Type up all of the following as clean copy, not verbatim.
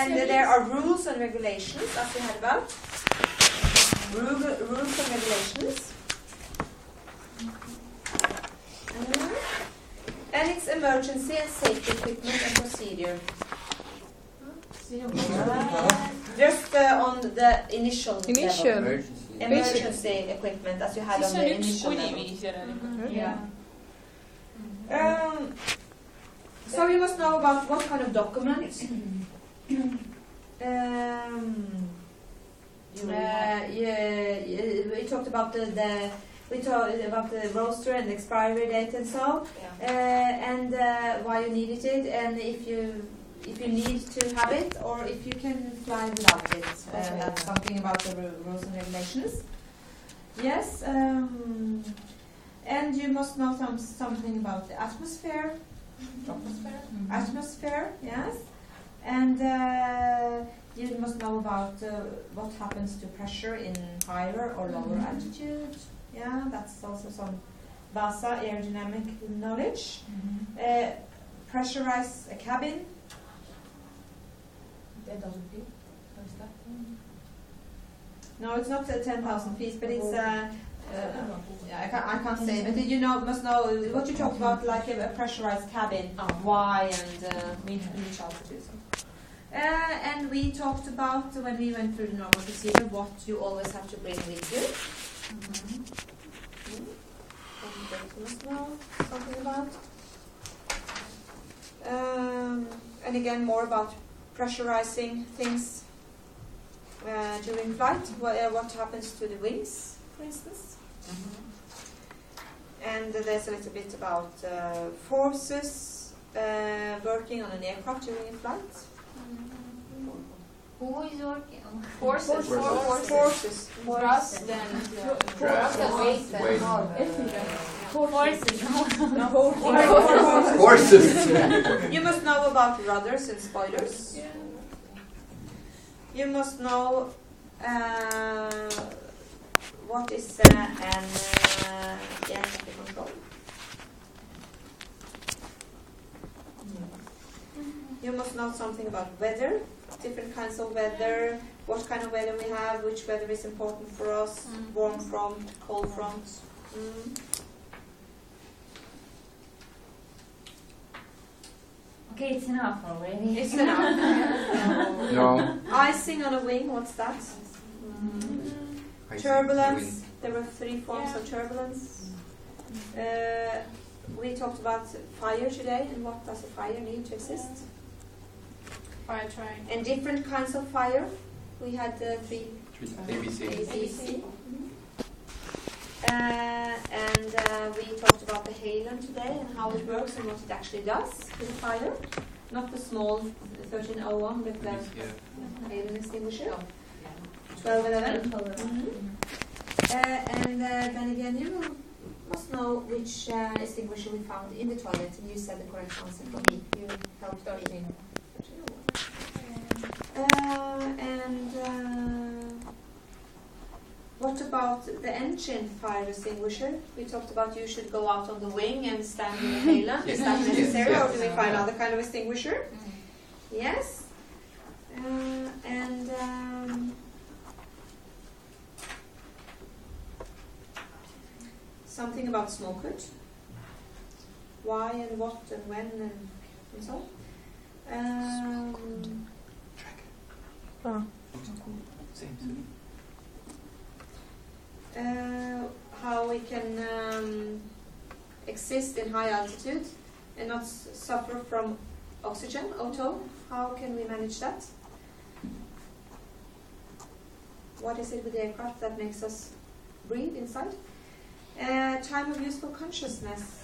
And there are rules and regulations, as we had about. Rules and regulations. And it's emergency and safety equipment and procedure. Just on the initial level. Emergency equipment, as you had on the initial level. Yeah. So you must know about what kind of documents. We talked about the roster and the expiry date and so, and why you needed it, and if you need to have it, or if you can fly without it. That's something about the rules and regulations. Yes, and you must know something about the atmosphere. Atmosphere, yes. And you must know about what happens to pressure in higher or lower altitude. Yeah, that's also some BASA aerodynamic knowledge. Pressurize a cabin. No, it's not 10,000 feet, but it's I can't say, but you must know what you talked about, like a pressurized cabin, why, and which altitude. And we talked about, when we went through the normal procedure, what you always have to bring with you. You must know something about. And again, more about pressurizing things during flight. What happens to the wings, for instance. And there's a little bit about forces working on an aircraft during a flight. Who is working on forces? Forces. Forces. You must know about rudders and spoilers. You must know what is an air traffic control. You must know something about weather, different kinds of weather, what kind of weather we have, which weather is important for us, warm front, cold front. Okay, it's enough already. It's enough. No. Icing on a wing, what's that? Turbulence. There were 3 forms of turbulence. We talked about fire today, and what does a fire need to exist? Fire train. And different kinds of fire. We had 3 ABC. And we talked about the halen today and how it works and what it actually does with the fire. Not the small 1301, but the halen extinguisher. 1211. And then again, you must know which extinguisher we found in the toilet, and you said the correct answer for me. You helped me. What about the engine fire extinguisher? We talked about you should go out on the wing and stand in the halen. Is that necessary, or do we find other kind of extinguisher? Yes. Something about smoke hood. Why and what and when and so. How we can exist in high altitude and not suffer from oxygen, O2. How can we manage that? What is it with the aircraft that makes us breathe inside? Time of useful consciousness.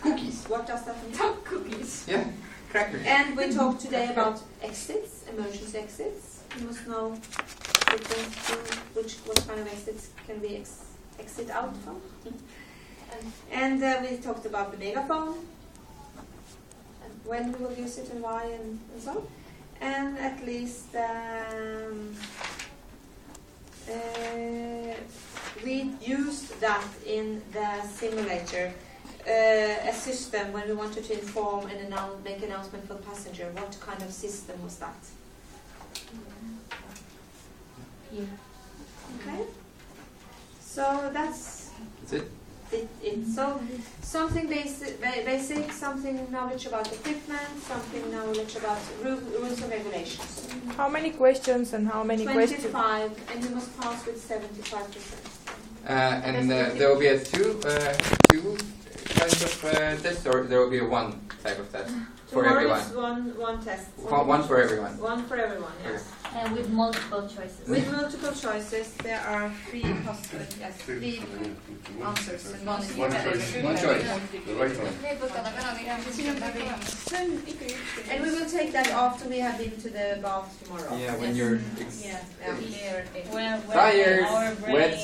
Cookies. What does that mean? Cookies. Yeah, crackers. And we talked today about exits, emergency exits. You must know what kind of exits can we exit out from. And we talked about the megaphone, and when we will use it and why and so. And at least we used that in the simulator a system when we wanted to inform and make announcement for the passenger. What kind of system was that? Here. Okay. So that's it. So something basic, something knowledge about equipment, something knowledge about rules and regulations. How many questions and how many questions? 25, and you must pass with 75%. And there will be two kinds of tests, or there will be one type of test for Tomorrow everyone. is one test. One for everyone. One for everyone, yes. And with multiple choices. With multiple choices, there are three answers, and one is One choice. The right one. And we will take that after we have been to the bath tomorrow. Yeah, when you're Yeah. Clear it. tired, wet.